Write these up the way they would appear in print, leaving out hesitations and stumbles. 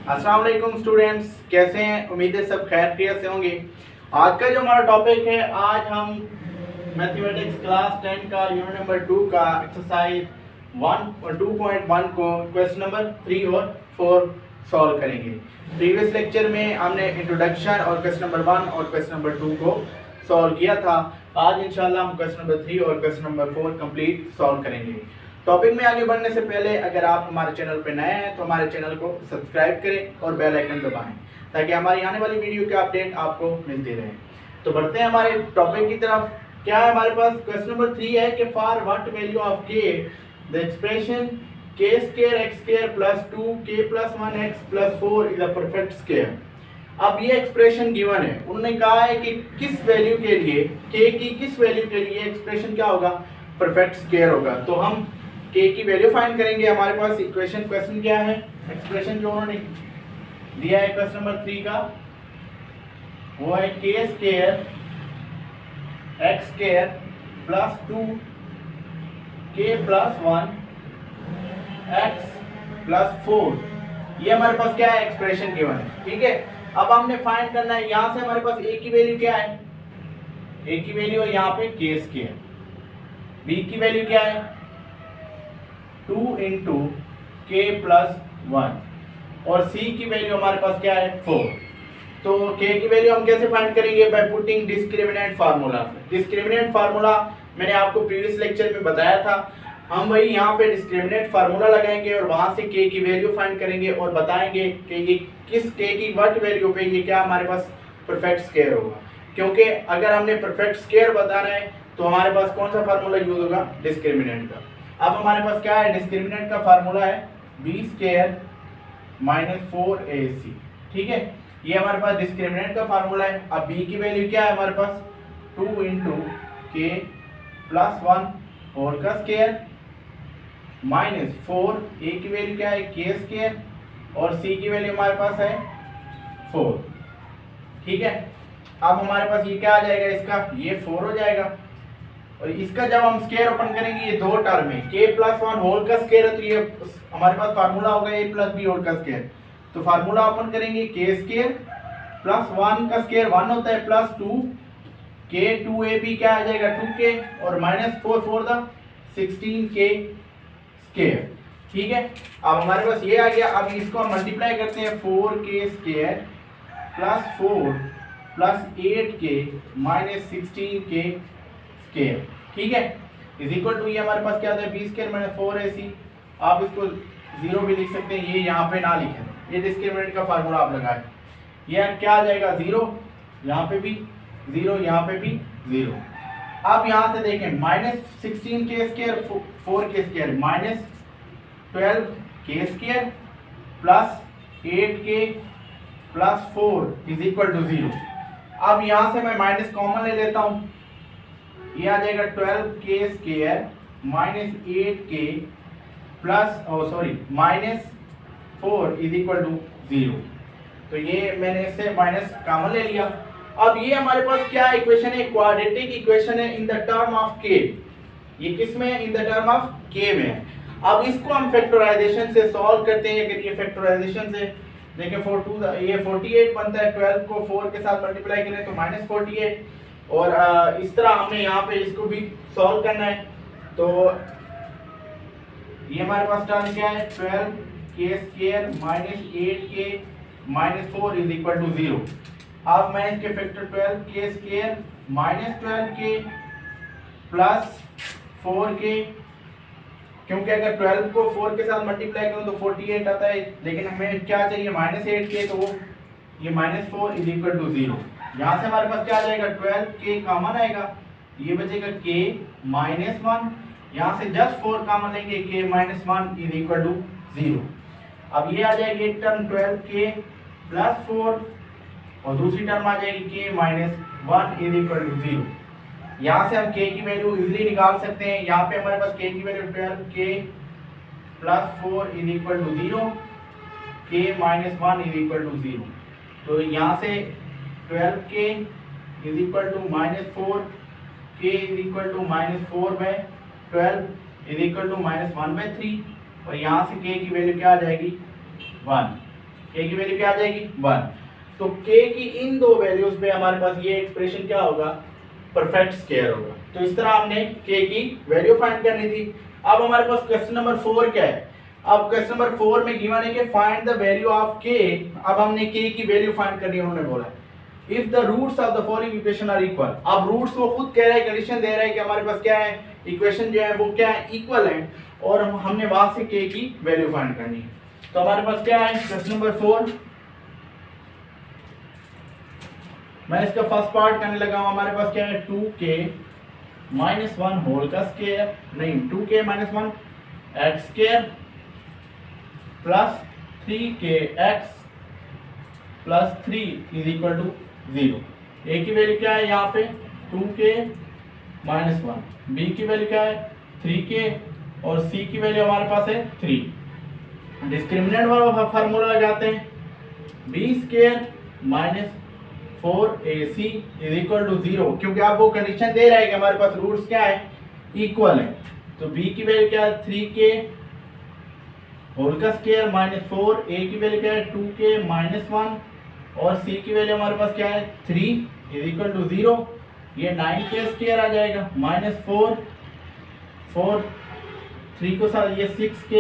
अस्सलाम वालेकुम स्टूडेंट्स, कैसे हैं? उम्मीद है सब खैर खैरियत से होंगे। आज का जो हमारा टॉपिक है, आज हम मैथमेटिक्स क्लास 10 का यूनिट नंबर 2 का एक्सरसाइज 1 और 2.1 को क्वेश्चन नंबर 3 और 4 सॉल्व करेंगे। प्रीवियस लेक्चर में हमने इंट्रोडक्शन और क्वेश्चन नंबर 1 और क्वेश्चन नंबर 2 को सॉल्व किया था। आज इंशाल्लाह हम क्वेश्चन नंबर 3 और क्वेश्चन नंबर 4 कंप्लीट सॉल्व करेंगे। टॉपिक में आगे बढ़ने से पहले अगर आप हमारे चैनल पर नए हैं तो हमारे चैनल को सब्सक्राइब करें और बेल आइकन दबाएं ताकि हमारी आने वाली वीडियो के अपडेट आपको मिलती रहे। तो बढ़ते हैं हमारे टॉपिक की तरफ। क्या है हमारे पास? क्वेश्चन नंबर 3 है कि फॉर व्हाट वैल्यू ऑफ के the expression k square x square plus 2k plus 1x plus 4 is a perfect square. अब ये एक्सप्रेशन गिवन है। उन्होंने कहा है कि किस वैल्यू के लिए, k की किस वैल्यू के लिए एक्सप्रेशन क्या होगा? परफेक्ट स्क्वायर होगा। तो हम k की वैल्यू फाइंड करेंगे। हमारे पास इक्वेशन क्वेश्चन क्या है? एक्सप्रेशन जो उन्होंने दिया है क्वेश्चन नंबर 3 का वो है k square x square plus 2k plus 1 x plus 4। ये हमारे पास क्या है? एक्सप्रेशन गिवन है। ठीक है, अब हमने फाइंड करना है। यहां से हमारे पास a की वैल्यू क्या है? a की वैल्यू है यहाँ पे k स्क्वायर, b की वैल्यू क्या है? 2 इंटू k प्लस 1 और c की वैल्यू हमारे पास क्या है? 4। तो k की वैल्यू हम कैसे फाइंड करेंगे? By putting discriminant formula. Discriminant formula मैंने आपको प्रीवियस लेक्चर में बताया था। हम वही यहाँ पे डिस्क्रिमिनेंट फार्मूला लगाएंगे और वहां से k की वैल्यू फाइंड करेंगे और बताएंगे कि ये किस k की व्हाट वैल्यू पे ये क्या हमारे पास परफेक्ट स्क्वायर होगा। क्योंकि अगर हमने परफेक्ट स्क्वायर बताना है तो हमारे पास कौन सा फार्मूला यूज होगा? डिस्क्रिमिनेंट का। अब हमारे पास क्या है? डिस्क्रिमिनेंट का फार्मूला है b स्क्वायर माइनस 4ac। ठीक है, ये हमारे पास डिस्क्रिमिनेंट का फार्मूला है। अब b की वैल्यू क्या है हमारे पास? 2 इंटू k प्लस 1 होल का स्क्वायर माइनस 4। a की वैल्यू क्या है? k स्क्वायर और c की वैल्यू हमारे पास है 4। ठीक है, अब हमारे पास ये क्या आ जाएगा? इसका ये 4 हो जाएगा और इसका जब हम स्क्वायर ओपन करेंगे ये दो टर्म है, k प्लस 1 होल का स्क्वायर है तो ये हमारे पास फार्मूला होगा a प्लस b होल का स्क्वायर। तो फार्मूला ओपन करेंगे k स्क्वायर प्लस 1 का स्क्वायर 1 होता है प्लस 2k 2ab क्या आ जाएगा? 2k और माइनस 4 4 द 16k स्क्वायर। ठीक है, अब हमारे पास ये आ गया। अब इसको हम मल्टीप्लाई करते हैं 4k square plus 4 plus 8k minus 16k square. ठीक है, इज इक्वल टू ये हमारे पास क्या आता है? b square minus 4ac। आप इसको 0 भी लिख सकते हैं, ये यहाँ पे ना लिखें। ये डिस्क्रिमिनेंट का फार्मूला आप लगाएं। ये क्या आ जाएगा? 0, यहाँ पे भी 0, यहाँ पे भी 0। अब यहाँ से देखें minus 16k square 4k square minus 12k square plus 8k plus 4 is equal to 0। अब यहाँ से मैं माइनस कॉमन ले लेता हूँ, ये आ जाएगा 12k square minus 8k plus minus 4 is equal to 0। तो ये मैंने इससे माइनस कॉमन ले लिया। अब ये हमारे पास क्या इक्वेशन है? क्वाड्रेटिक इक्वेशन है in the term of k। ये किस में? In the term of k में है। अब इसको हम फैक्टराइजेशन से सॉल्व करते हैं। अगर ये फैक्टराइजेशन से देखें ये 48 बनता है, 12 को 4 के साथ मल्टीप्लाई करें तो माइनस 48 और इस तरह हमने यहाँ पे इसको भी सॉल्व करना है। तो ये हमारे पास टर्म क्या है? 12k square minus 8k minus 4 is equal to 0। अब मैं इसके factor 12k square minus 12k plus 4k, क्योंकि अगर 12 को 4 के साथ मल्टीप्लाई करूं तो 48 आता है, लेकिन हमें क्या चाहिए? माइनस 8k, तो वो ये माइनस 4 इज इक्वल टू 0। यहाँ से हमारे पास क्या आ जाएगा? 12k कॉमन आएगा, ये बचेगा k माइनस 1। यहाँ से जस्ट 4 कॉमन लेंगे, k minus 1 is equal to 0। अब ये आ जाएगी एक टर्म 12k प्लस 4 और दूसरी टर्म आ जाएगी k minus 1 is equal to 0। यहाँ से हम k की वैल्यू इजीली निकाल सकते हैं। यहाँ पे हमारे पास k की value 12k plus 4 is equal to 0, k minus 1 is equal to 0। तो यहाँ से 12k is equal to minus 4, k is equal to minus 4 by 12 is equal to -1/3 और यहाँ से k की वैल्यू क्या आ जाएगी 1, k की वैल्यू क्या आ जाएगी 1। तो k की इन दो वैल्यूज पे हमारे पास ये एक्सप्रेशन क्या होगा, परफेक्ट स्क्वायर होगा। तो इस तरह हमने k की वैल्यू फाइंड करनी थी। अब हमारे पास क्वेश्चन नंबर 4 क्या है, अब क्वेश्चन नंबर 4 में गिवन है कि find the value of k। अब हमने k की वैल्यू फाइंड करनी है, उन्होंने बोला if the roots of the following equation are equal. अब रूट्स वो खुद कह रहा है, कंडीशन दे रहा है कि हमारे पास क्या है, इक्वेशन जो है वो क्या है, इक्वल है, और हमने वहां से k की वैल्यू फाइंड करनी है। तो हमारे पास क्या है क्वेश्चन नंबर 4, मैं इसका फर्स्ट पार्ट करने लगा हूं। हमारे पास क्या है 2k - 1 होल का स्क्वायर, नहीं 2k - 1 x square plus 3kx plus 3 is equal to 0। a की वैल्यू क्या है यहाँ पे 2k - 1, b की वैल्यू क्या है 3k और c की वैल्यू हमारे पास है 3। डिस्क्रिमिनेंट वाला फार्मूला लगाते हैं, b square minus 4ac is equal to 0, क्योंकि आप वो कंडीशन दे रहा है कि हमारे पास रूट्स क्या है, इक्वल है। तो b की वैल्यू क्या है 3k होल का स्क्वायर माइनस 4, a की वैल्यू क्या है 2k - 1 और c की वैल्यू हमारे पास क्या है 3 इज इक्वल टू 0। ये 9k स्क्वायर आ जाएगा -4 3 को साथ ये 6k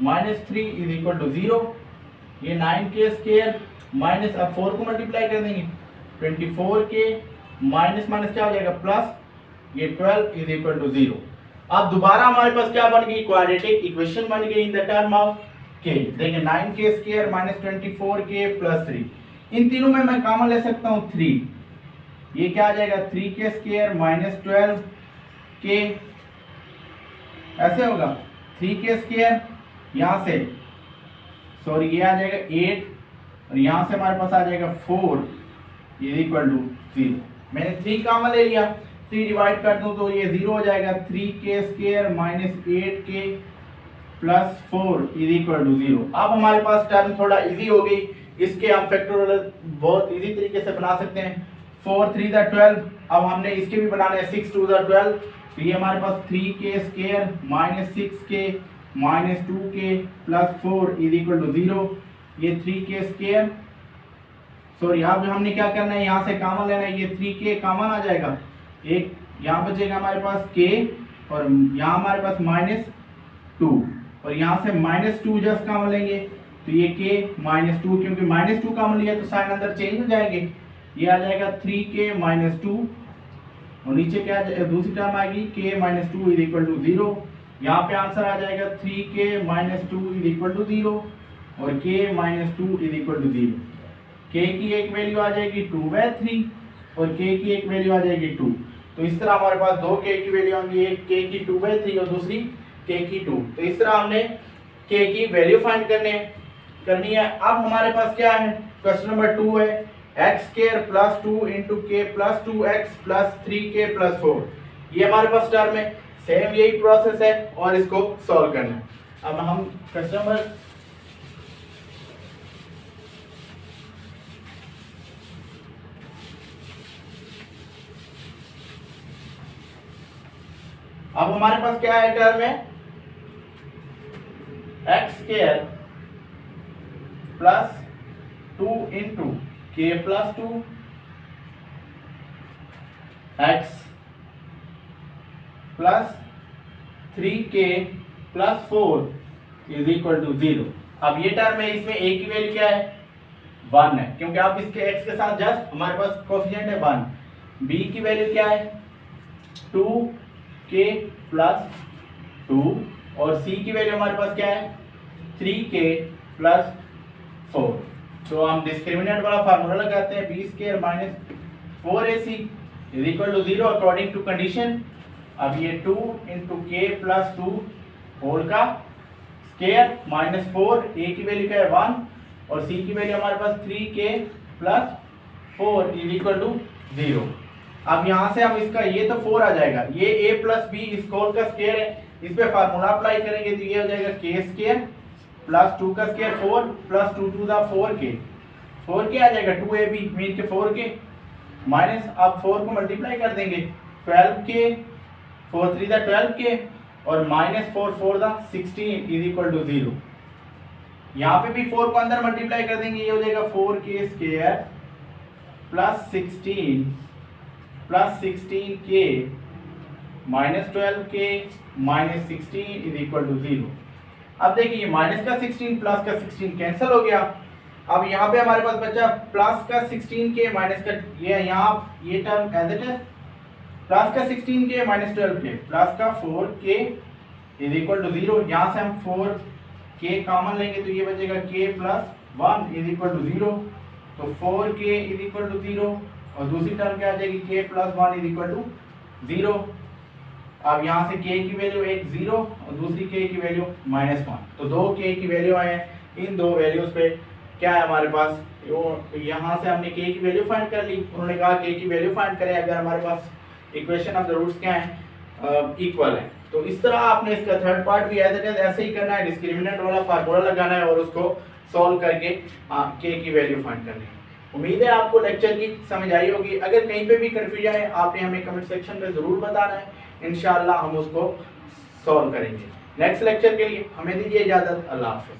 -3 इज इक्वल टू 0। ये 9k स्क्वायर माइनस, अब 4 को मल्टीप्लाई कर देंगे 24k माइनस माइनस क्या हो जाएगा प्लस, ये 12 इज इक्वल टू 0। अब दोबारा हमारे पास क्या बन गई, क्वाड्रेटिक इक्वेशन बन गई in the term of k। देखिए 9k square minus 24k plus 3, इन तीनों में मैं कॉमन ले सकता हूँ 3, ये क्या आ जाएगा 3k स्क्वायर माइनस 12k, ऐसे होगा 3k स्क्वायर, यहाँ से सॉरी ये आ जाएगा 8 और यहाँ से हमारे पास आ जाएगा 4 इज इक्वल टू 0। मैंने 3 कॉमन ले लिया, 3 डिवाइड कर दूं तो ये 0 हो जाएगा, 3k square minus 8k plus 4 is equal to 0। अब हमारे पास टर्म थोड़ा इजी हो गई, इसके हम फैक्टोरियल बहुत इजी तरीके से बना सकते हैं। 4 3 दा 12, अब हमने इसके भी बनाने हैं 6 2 दा 12, तो ये हमारे पास 3k square minus 6k minus 2k plus 4 is equal to 0। ये 3k स्क्वायर, सॉरी यहाँ पे हमने क्या करना है, यहाँ से कॉमन लेना है, ये 3k कॉमन आ जाएगा, एक यहाँ बचेगा हमारे पास k और यहाँ हमारे पास -2 और यहाँ से -2 जस्ट कॉमन लेंगे तो ये k -2, क्योंकि -2 कॉमन लिया तो साइन अंदर चेंज हो जाएंगे, ये आ जाएगा 3k -2 और नीचे क्या दूसरी टर्म आएगी k -2 इज इक्वल टू 0। यहाँ पे आंसर आ जाएगा 3k -2 इज इक्वल टू 0 और k -2 is equal to 0। k की एक वैल्यू आ जाएगी 2/3 और k की एक वैल्यू आ जाएगी 2। तो इस तरह हमारे पास दो k की वैल्यू होंगी, एक k की 2/3 और दूसरी k की 2। तो इस तरह हमने k की वैल्यू फाइंड करनी है। अब हमारे पास क्या है, क्वेश्चन नंबर 2 है x square plus 2 into k plus 2x plus 3k plus 4, ये हमारे पास टर्म है, सेम यही प्रोसेस है और इसको सॉल्व करना है। अब हम क्वेश्चन नंबर अब हमारे पास क्या है टर्म है x square plus 2 into k plus 2 x plus 3k plus 4 is equal to 0। अब ये टर्म है, इसमें a की वैल्यू क्या है 1 है, क्योंकि आप इसके x के साथ जस्ट हमारे पास कोफिशिएंट है 1। b की वैल्यू क्या है 2k प्लस 2 और c की वैल्यू हमारे पास क्या है 3k प्लस 4। तो हम डिस्क्रिमिनेंट वाला फार्मूला लगाते हैं, b square minus 4ac is equal to 0 according to condition. अब ये 2 इंटू के प्लस 2 होल का स्क्वायर माइनस 4, a की वैल्यू क्या है 1 और c की वैल्यू हमारे पास 3k plus 4 is equal to 0। अब यहाँ से हम इसका ये तो 4 आ जाएगा, ये a प्लस बी इस होल का स्क्वायर है, इस पे फार्मूला अप्लाई करेंगे तो ये हो जाएगा k स्क्वायर प्लस 2 का square 4 plus 2 to the 4k, 4k आ जाएगा 2ab मीन के 4k माइनस, अब 4 को मल्टीप्लाई कर देंगे 12k 4 3 द 12k और -4 for the 16 is equal to 0। यहाँ पे भी 4 को अंदर मल्टीप्लाई कर देंगे, ये हो जाएगा 4k square plus 16k -12k -16 is equal to 0। अब देखिए माइनस का 16 प्लस का 16 कैंसिल हो गया। अब यहाँ पे हमारे पास बचा प्लस का 16k माइनस का ये term as it is, plus का 16k -12k प्लस का 4k इज इक्वल टू 0। यहाँ से हम 4k कॉमन लेंगे तो ये बचेगा k plus 1 is equal to 0। तो 4k इज इक्वल टू 0 और दूसरी टर्म क्या आ जाएगी k plus 1 is equal to 0। अब यहाँ से k की वैल्यू एक 0 और दूसरी k की वैल्यू -1, तो दो k की वैल्यू आए हैं। इन दो वैल्यूज पे क्या है हमारे पास, यहाँ से हमने k की वैल्यू फाइंड कर ली, उन्होंने कहा k की वैल्यू फाइंड करें अगर हमारे पास इक्वेशन ऑफ द रूट्स क्या है, इक्वल है। तो इस तरह आपने इसका थर्ड पार्ट भी ऐसे ही करना है, डिस्क्रिमिनेंट वाला फार्मूला लगाना है और उसको सॉल्व करके k की वैल्यू फाइंड करनी है। उम्मीद है आपको लेक्चर की समझ आई होगी। अगर कहीं पे भी कंफ्यूजन है आपने हमें कमेंट सेक्शन में ज़रूर बताना है, इंशाल्लाह हम उसको सॉल्व करेंगे। नेक्स्ट लेक्चर के लिए हमें दीजिए इजाज़त। अल्लाह हाफ़िज़।